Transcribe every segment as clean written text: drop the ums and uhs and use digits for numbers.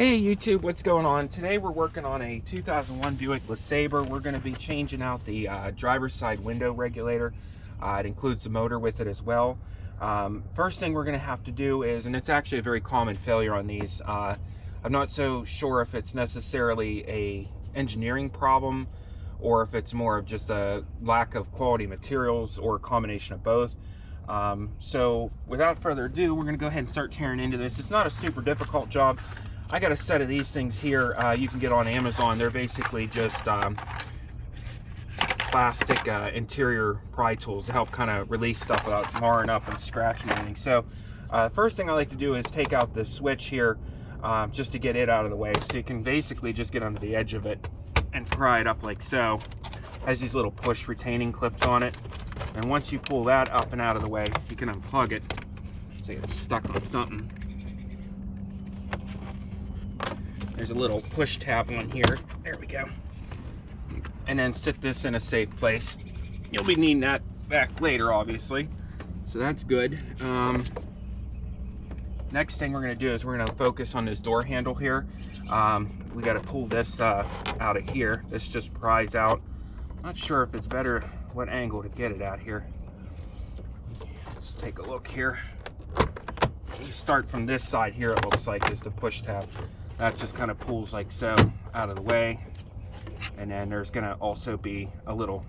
Hey YouTube, what's going on? Today we're working on a 2001 Buick LeSabre. We're going to be changing out the driver's side window regulator. It includes the motor with it as well. First thing we're going to have to do is, and it's actually a very common failure on these, I'm not so sure if it's necessarily a engineering problem or if it's more of just a lack of quality materials or a combination of both. So without further ado, we're going to go ahead and start tearing into this. It's not a super difficult job. I got a set of these things here you can get on Amazon. They're basically just plastic interior pry tools to help kind of release stuff without marring up and scratching anything. So first thing I like to do is take out the switch here just to get it out of the way. So you can basically just get under the edge of it and pry it up like so. Has these little push retaining clips on it. And once you pull that up and out of the way, you can unplug it so it's stuck on something. There's a little push tab on here. There we go. And then sit this in a safe place. You'll be needing that back later, obviously. So that's good. Next thing we're going to do is we're going to focus on this door handle here. We got to pull this out of here. This just pries out. Not sure if it's better what angle to get it at here. Let's take a look here. You start from this side here, it looks like, is the push tab. That just kind of pulls like so out of the way. And then there's going to also be a little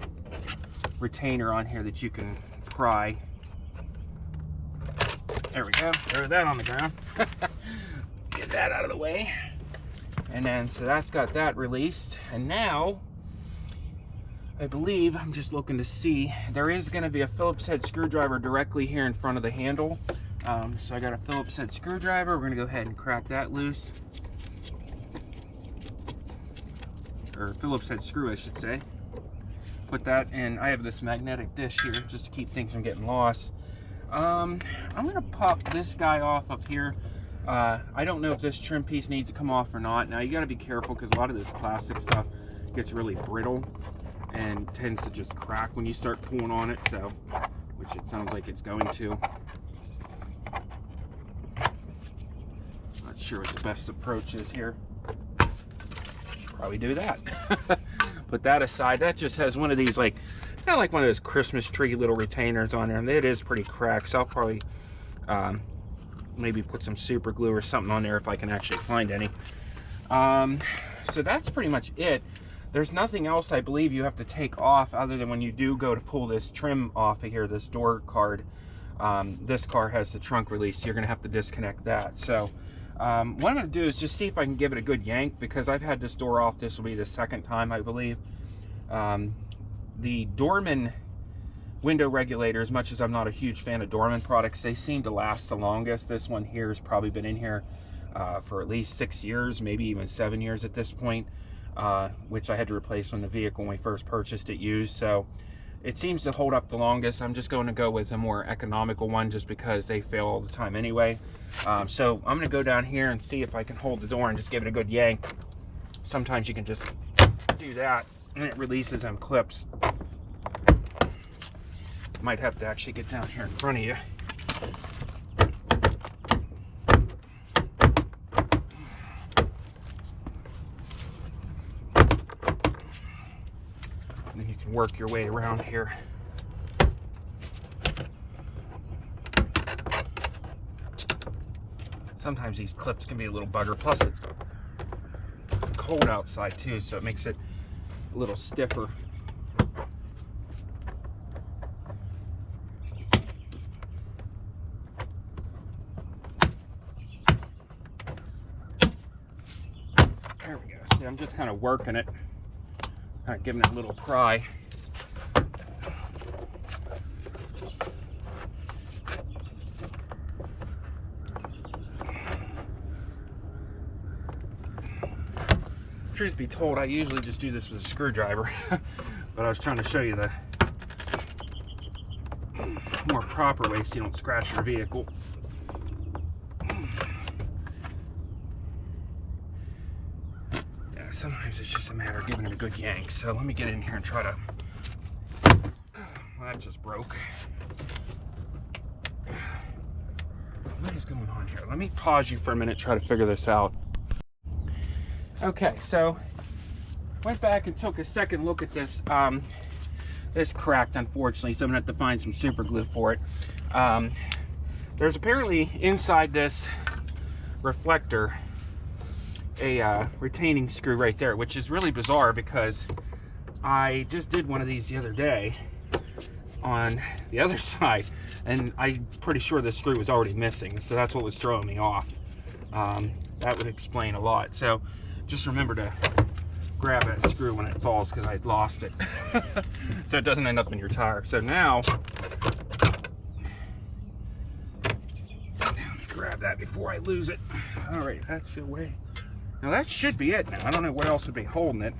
retainer on here that you can pry. There we go. Throw that on the ground. Get that out of the way. And then, so that's got that released. And now, I believe, I'm just looking to see, there is going to be a Phillips head screwdriver directly here in front of the handle. So I got a Phillips head screwdriver. We're going to go ahead and crack that loose. Or Phillips head screw, I should say. Put that in. I have this magnetic dish here just to keep things from getting lost. I'm going to pop this guy off up here. I don't know if this trim piece needs to come off or not. Now you got to be careful because a lot of this plastic stuff gets really brittle and tends to just crack when you start pulling on it, so, which it sounds like it's going to. Not sure what the best approach is here. Probably do that. Put that aside. That just has one of these, like, kind of like one of those Christmas tree little retainers on there, and it is pretty cracked, so I'll probably maybe put some super glue or something on there if I can actually find any. So that's pretty much it. There's nothing else I believe you have to take off other than when you do go to pull this trim off of here, this door card. This car has the trunk release, so you're going to have to disconnect that. So what I'm going to do is just see if I can give it a good yank, because I've had this door off. This will be the second time, I believe. The Dorman window regulator, as much as I'm not a huge fan of Dorman products, they seem to last the longest. This one here has probably been in here for at least 6 years, maybe even 7 years at this point, which I had to replace when the vehicle, when we first purchased it, used. So it seems to hold up the longest. I'm just going to go with a more economical one just because they fail all the time anyway. So I'm going to go down here and see if I can hold the door and just give it a good yank. Sometimes you can just do that and it releases them clips. Might have to actually get down here in front of you. And then you can work your way around here. Sometimes these clips can be a little bugger, plus it's cold outside too, so it makes it a little stiffer. There we go. See, I'm just kind of working it, kind of giving it a little pry. Truth be told, I usually just do this with a screwdriver, but I was trying to show you the more proper way so you don't scratch your vehicle. Yeah, sometimes it's just a matter of giving it a good yank. So let me get in here and try to... Well, that just broke. What is going on here? Let me pause you for a minute, try to figure this out. Okay, so went back and took a second look at this. This cracked, unfortunately, so I'm gonna have to find some super glue for it. There's apparently inside this reflector a retaining screw right there, which is really bizarre because I just did one of these the other day on the other side, and I'm pretty sure this screw was already missing, so that's what was throwing me off. That would explain a lot. So just remember to grab that screw when it falls, because I lost it. So it doesn't end up in your tire. So now, let me grab that before I lose it. All right, that's the way. Now that should be it now. I don't know what else would be holding it.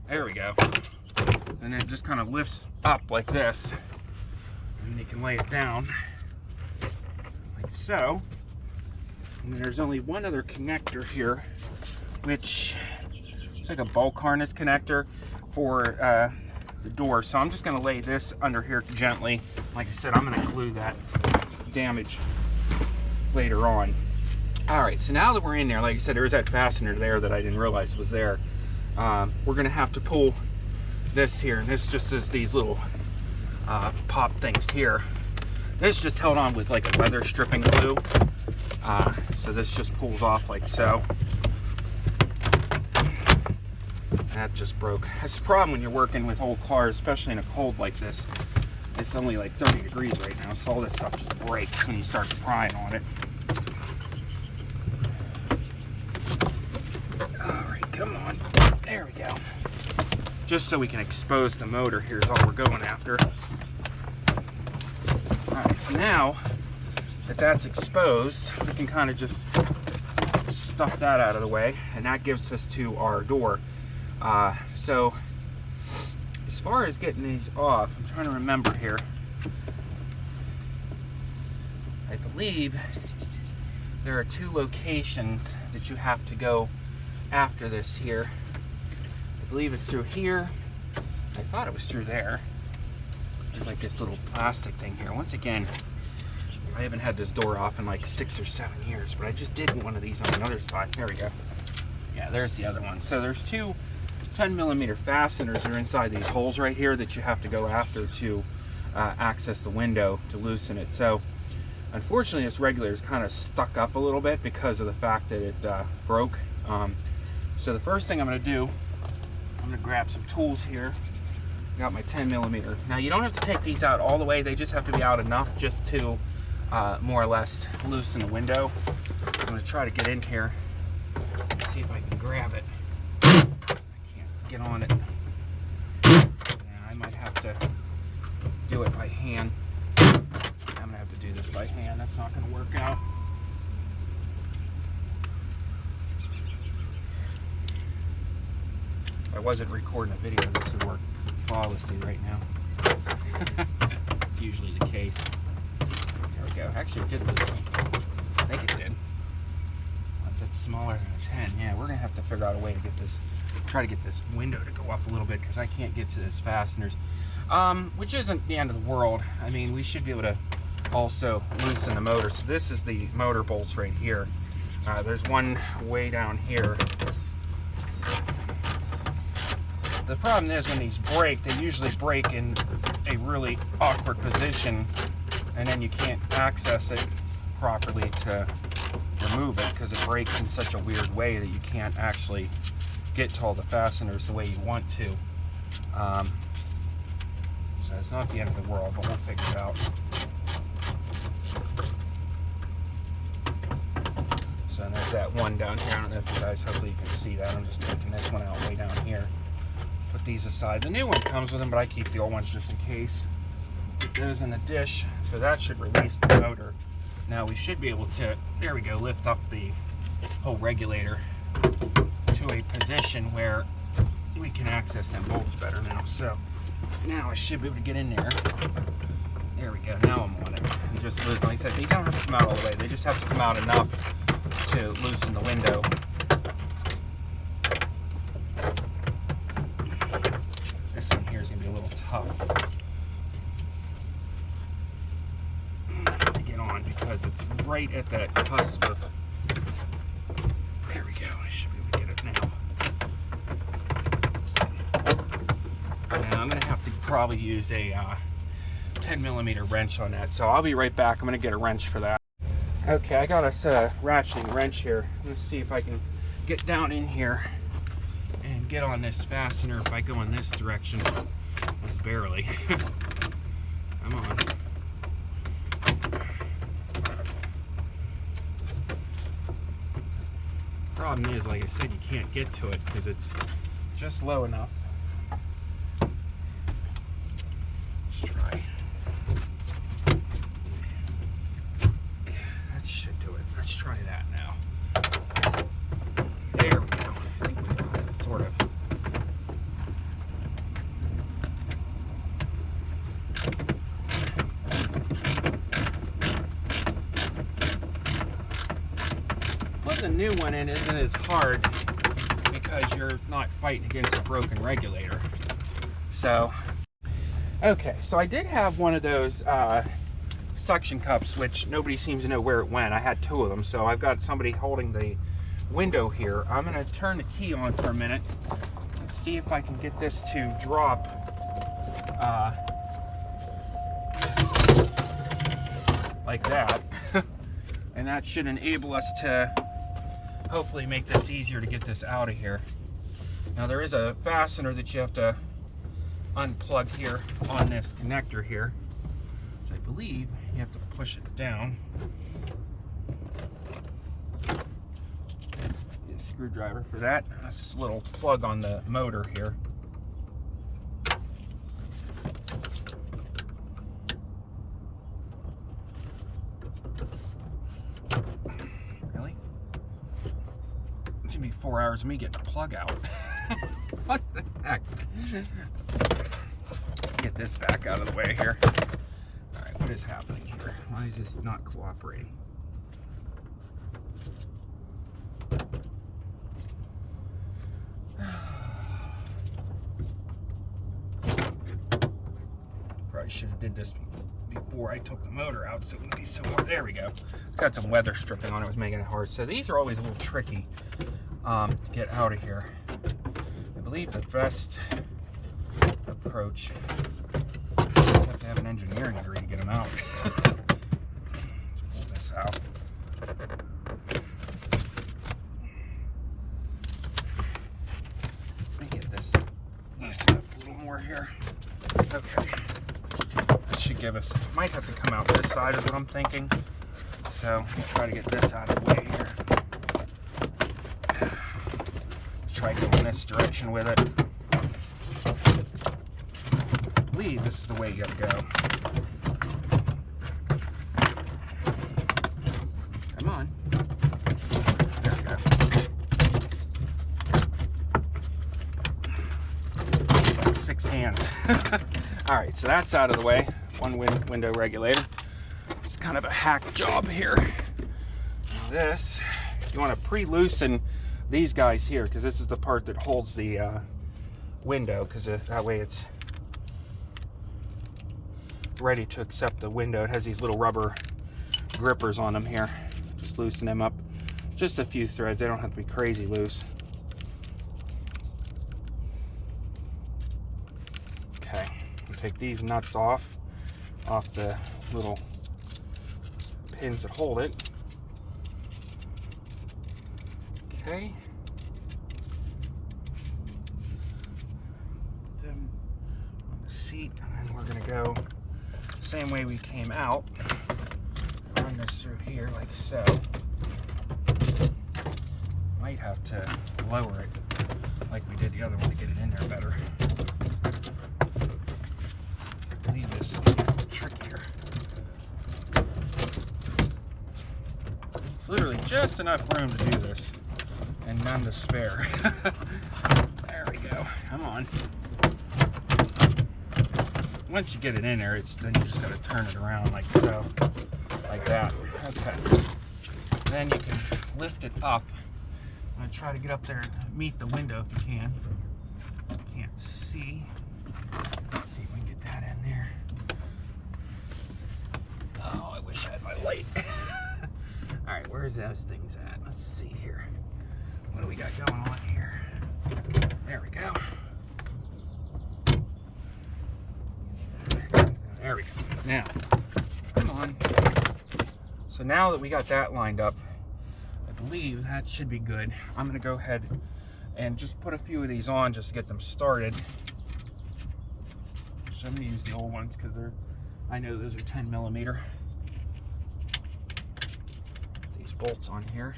There we go. And then it just kind of lifts up like this. And you can lay it down like so. And then there's only one other connector here, which it's like a bulk harness connector for the door. So I'm just gonna lay this under here gently. Like I said, I'm gonna glue that damage later on. All right, so now that we're in there, like I said, there's that fastener there that I didn't realize was there. We're gonna have to pull this here, and this just is these little pop things here. This just held on with like a weather stripping glue. So this just pulls off like so. That just broke. That's the problem when you're working with old cars, especially in a cold like this. It's only like 30 degrees right now, so all this stuff just breaks when you start prying on it. Alright, come on. There we go. Just so we can expose the motor, here's all we're going after. Alright, so now that that's exposed, we can kind of just stuff that out of the way, and that gives us to our door. So as far as getting these off, I'm trying to remember here. I believe there are 2 locations that you have to go after this here. I believe it's through here. I thought it was through there. There's like this little plastic thing here. Once again, I haven't had this door off in like 6 or 7 years, but I just did one of these on the other side. There we go. Yeah, there's the other one. So there's 2 10mm fasteners that are inside these holes right here that you have to go after to access the window to loosen it. So unfortunately, this regulator is kind of stuck up a little bit because of the fact that it broke. So the first thing I'm going to do, I'm going to grab some tools here. Got my 10mm. Now you don't have to take these out all the way. They just have to be out enough just to more or less loosen the window. I'm going to try to get in here, see if I can grab it. I can't get on it. Yeah, I might have to do it by hand. I'm going to have to do this by hand. That's not going to work out. If I wasn't recording a video, this would work flawlessly right now. It's usually the case. There we go. Actually, it did loosen. I think it did. Unless it's smaller than a 10. Yeah, we're going to have to figure out a way to get this, try to get this window to go up a little bit, because I can't get to this fasteners. Which isn't the end of the world. I mean, we should be able to also loosen the motor. So this is the motor bolts right here. There's one way down here. The problem is when these break, they usually break in a really awkward position, and then you can't access it properly to remove it because it breaks in such a weird way that you can't actually get to all the fasteners the way you want to. So it's not the end of the world, but we'll figure it out. So there's that one down here. I don't know if you guys, hopefully you can see that. I'm just taking this one out way down here. Put these aside. The new one comes with them, but I keep the old ones just in case. Put those in the dish, so that should release the motor. Now we should be able to, there we go, lift up the whole regulator to a position where we can access them bolts better now. So now I should be able to get in there. There we go, now I'm on it. And just loosen, like I said, these don't have to come out all the way. They just have to come out enough to loosen the window. This one here is going to be a little tough to get on because it's right at that cusp of, there we go, I should be able to get it now. probably use a 10mm wrench on that. So I'll be right back. I'm gonna get a wrench for that. Okay, I got us a ratcheting wrench here. Let's see if I can get down in here and get on this fastener by going this direction. Just barely. Come on. Problem is, like I said, you can't get to it because it's just low enough. Let's try. That should do it. Let's try that now. There we go. I think we got it, sort of. Putting a new one in isn't as hard because you're not fighting against a broken regulator. So, okay, so I did have one of those suction cups, which nobody seems to know where it went. I had 2 of them, so I've got somebody holding the window here. I'm gonna turn the key on for a minute and see if I can get this to drop like that. And that should enable us to hopefully make this easier to get this out of here. Now there is a fastener that you have to unplug here on this connector here, which I believe you have to push it down. Get a screwdriver for that. This little plug on the motor here. Really? It's gonna be 4 hours of me getting the plug out. What the heck? Get this back out of the way here. All right, what is happening here? Why is this not cooperating? Probably should have did this before I took the motor out so it wouldn't be so hard. There we go. It's got some weather stripping on it, was making it hard. So these are always a little tricky to get out of here. I believe the best approach is have to have an engineering degree to get them out. Let's pull this out. Let me get this loosened up a little more here. Okay. That should give us, might have to come out this side is what I'm thinking. So I'll try to get this out of the way here. Try going this direction with it. I believe this is the way you gotta go. Come on. There we go. About 6 hands. Alright, so that's out of the way. One window regulator. It's kind of a hack job here. This, you want to pre-loosen these guys here, because this is the part that holds the window, because that way it's ready to accept the window. It has these little rubber grippers on them here. Just loosen them up. Just a few threads. They don't have to be crazy loose. Okay, I'll take these nuts off the little pins that hold it. Okay. Put them on the seat, and then we're going to go same way we came out. Run this through here like so. Might have to lower it like we did the other one to get it in there better. I believe this is a little trickier. It's literally just enough room to do this. And none to spare. There we go. Come on. Once you get it in there, then you just got to turn it around like so, like that. Okay. Then you can lift it up. I'm gonna try to get up there and meet the window if you can. Can't see. Let's see if we can get that in there. Oh, I wish I had my light. All right, where's those things at? Let's see here. What do we got going on here? There we go. Now, come on. So now that we got that lined up, I believe that should be good. I'm gonna go ahead and just put a few of these on just to get them started. So I'm gonna use the old ones because I know those are 10mm. These bolts on here.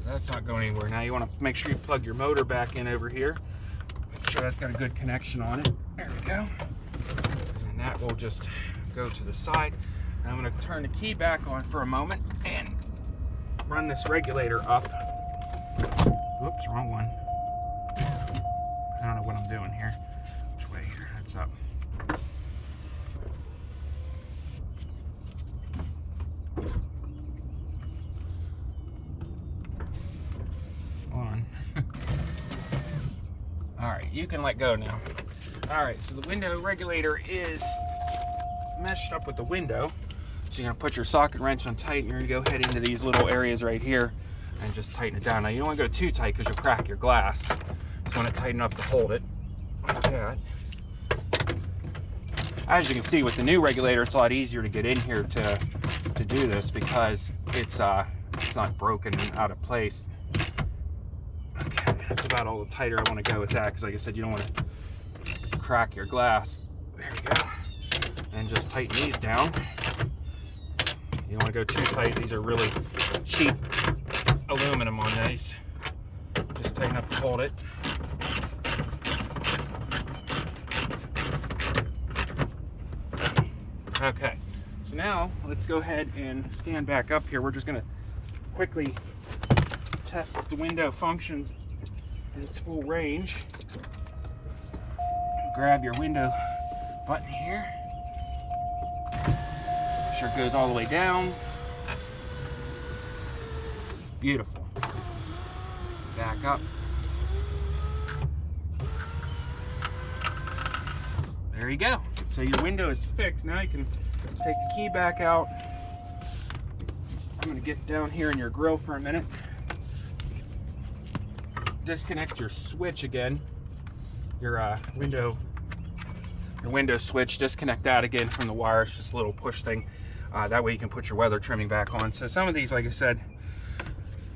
That's not going anywhere. Now you want to make sure you plug your motor back in over here. Make sure that's got a good connection on it. There we go. And that will just go to the side. And I'm going to turn the key back on for a moment and run this regulator up. Oops, wrong one. I don't know what I'm doing here. Which way here? That's up. Alright, you can let go now. Alright, so the window regulator is meshed up with the window. So you're going to put your socket wrench on tight and you're going to go head into these little areas right here and just tighten it down. Now you don't want to go too tight because you'll crack your glass. Just want to tighten up to hold it like that. As you can see with the new regulator, it's a lot easier to get in here to do this because it's not broken and out of place. Okay, that's about all the tighter I want to go with that because like I said, you don't want to crack your glass. There we go. And just tighten these down. You don't want to go too tight. These are really cheap aluminum on these. Just tighten up to hold it. Okay, so now let's go ahead and stand back up here. We're just going to quickly test the window functions in its full range. Grab your window button here. Make sure it goes all the way down. Beautiful. Back up. There you go. So your window is fixed. Now you can take the key back out. I'm going to get down here in your grill for a minute. Disconnect your switch again. Your window switch. Disconnect that again from the wire. It's just a little push thing. That way you can put your weather trimming back on. So some of these, like I said,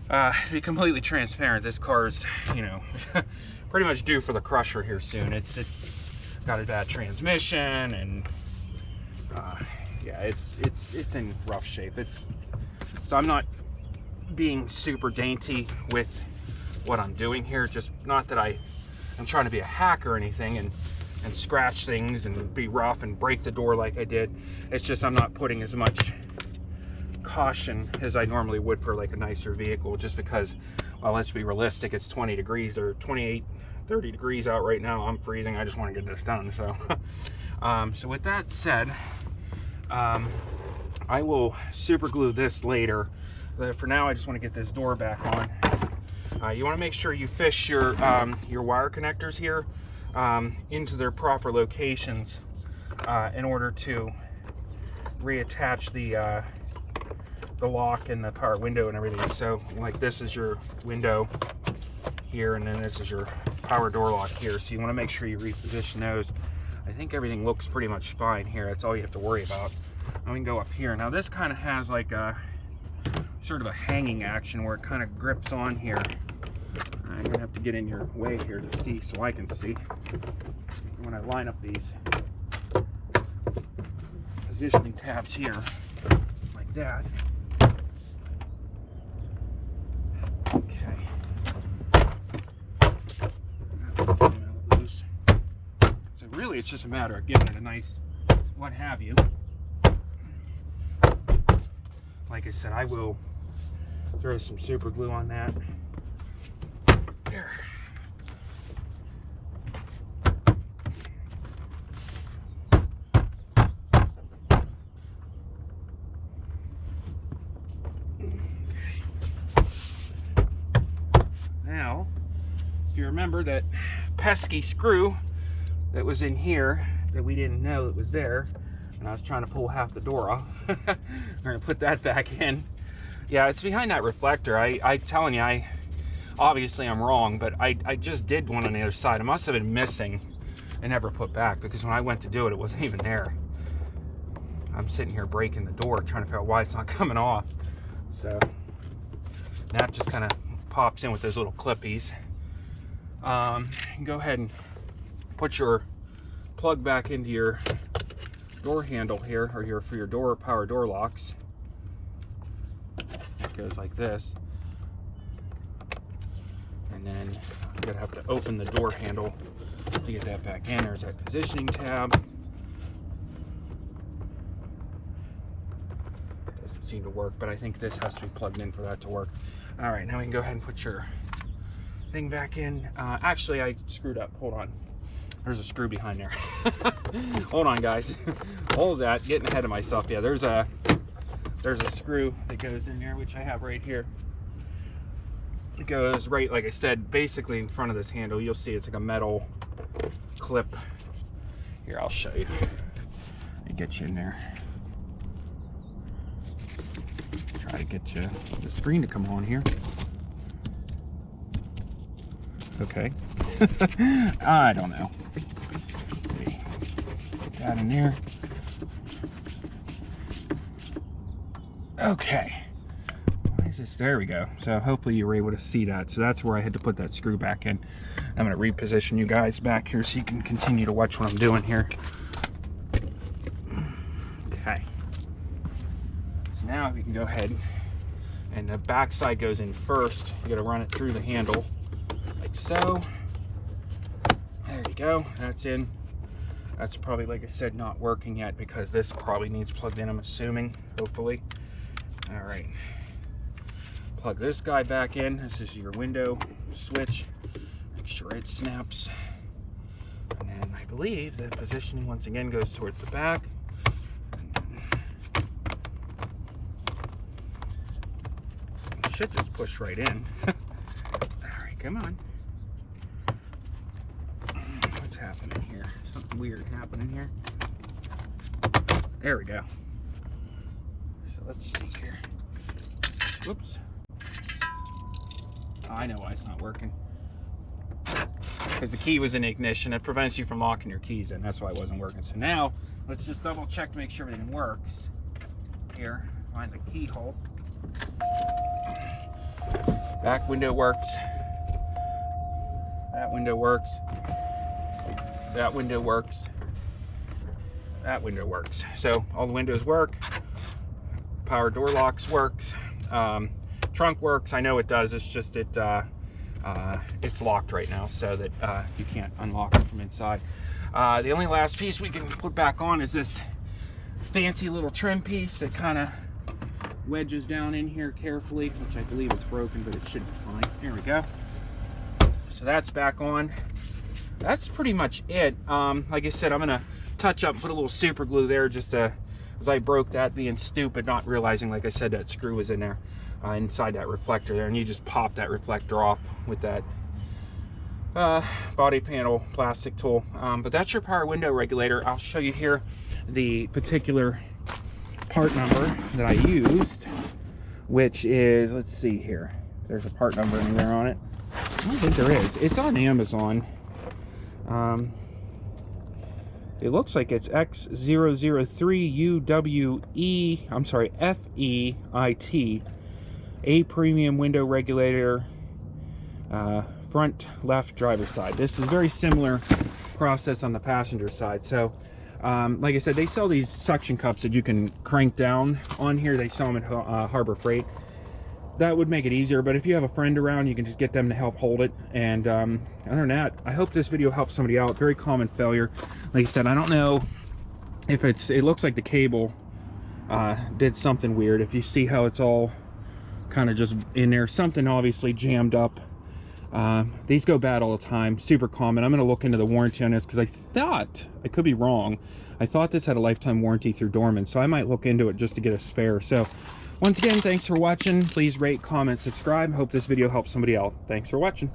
to be completely transparent, this car's, you know, pretty much due for the crusher here soon. It's got a bad transmission, and yeah, it's in rough shape. So I'm not being super dainty with what I'm doing here. Just not that I'm trying to be a hack or anything and scratch things and be rough and break the door like I did. It's just I'm not putting as much caution as I normally would for like a nicer vehicle, just because, well, let's be realistic, it's 20 degrees or 28, 30 degrees out right now. I'm freezing. I just want to get this done. So so with that said, I will super glue this later. For now, I just want to get this door back on. You want to make sure you fish your wire connectors here into their proper locations in order to reattach the lock and the power window and everything. So like this is your window here, and then this is your power door lock here. So you want to make sure you reposition those. I think everything looks pretty much fine here. That's all you have to worry about. Now we can go up here. Now this kind of has like a sort of a hanging action where it kind of grips on here. I'm gonna have to get in your way here to see so I can see. When I line up these positioning tabs here like that. Okay. Loose. So really it's just a matter of giving it a nice what have you. Like I said, I will throw some super glue on that. There. remember that pesky screw that was in here that we didn't know it was there, and I was trying to pull half the door off. We're gonna put that back in. Yeah, it's behind that reflector. I'm telling you, obviously I'm wrong, but I just did one on the other side. It must have been missing and never put back, because when I went to do it, it wasn't even there. I'm sitting here breaking the door, trying to figure out why it's not coming off. So that just kind of pops in with those little clippies. You can go ahead and put your plug back into your door handle here, or for your door power door locks. It goes like this, and then I'm gonna have to open the door handle to get that back in. There's that positioning tab. Doesn't seem to work, but I think this has to be plugged in for that to work. All right, now we can go ahead and put your thing back in. Actually, I screwed up. Hold on. There's a screw behind there. Hold on, guys. All of that, getting ahead of myself. Yeah, there's a screw that goes in there, which I have right here. It goes right, like I said, basically in front of this handle. You'll see it's like a metal clip. Here, I'll show you. Let me get you in there. Try to get you the screen to come on here. Okay. I don't know. Okay. Put that in there. Okay. Why is this? There we go. So hopefully you were able to see that. So that's where I had to put that screw back in. I'm going to reposition you guys back here so you can continue to watch what I'm doing here. Okay. So now we can go ahead, and the back side goes in first. You got to run it through the handle like so. There you go. That's in. That's probably, like I said, not working yet because this probably needs plugged in, I'm assuming, hopefully. All right. Plug this guy back in. This is your window switch. Make sure it snaps. And then I believe the positioning once again goes towards the back. It should just push right in. All right, come on. What's happening here? Something weird happening here. There we go. So let's see here. Whoops. Oh, I know why it's not working. Because the key was in ignition. It prevents you from locking your keys in. That's why it wasn't working. So now, let's just double check to make sure everything works. Here, find the keyhole. Back window works. That window works. That window works. That window works. So all the windows work. Power door locks works. Trunk works. I know it does. It's just it's locked right now, so that you can't unlock it from inside. The only last piece we can put back on is this fancy little trim piece that kind of wedges down in here carefully, which I believe it's broken, but it should be fine. There we go. So that's back on. That's pretty much it. Like I said, I'm gonna touch up, put a little super glue there just to, as I broke that, being stupid, not realizing, like I said, that screw was in there inside that reflector there, and you just pop that reflector off with that body panel plastic tool. But that's your power window regulator. I'll show you here the particular part number that I used, which is, let's see here, if there's a part number anywhere on it. I don't think there is. It's on Amazon. It looks like it's X003UWE, I'm sorry, FEIT, a premium window regulator, front left driver's side. This is very similar process on the passenger side. So like I said, they sell these suction cups that you can crank down on here. They sell them at Harbor Freight. That would make it easier, but if you have a friend around, you can just get them to help hold it. And other than that, I hope this video helps somebody out. Very common failure. Like I said, I don't know if it looks like the cable did something weird. If you see how it's all kind of just in there, something obviously jammed up. These go bad all the time, super common. I'm going to look into the warranty on this because I thought, I could be wrong, I thought this had a lifetime warranty through Dorman, so I might look into it just to get a spare. So once again, thanks for watching. Please rate, comment, subscribe. Hope this video helps somebody out. Thanks for watching.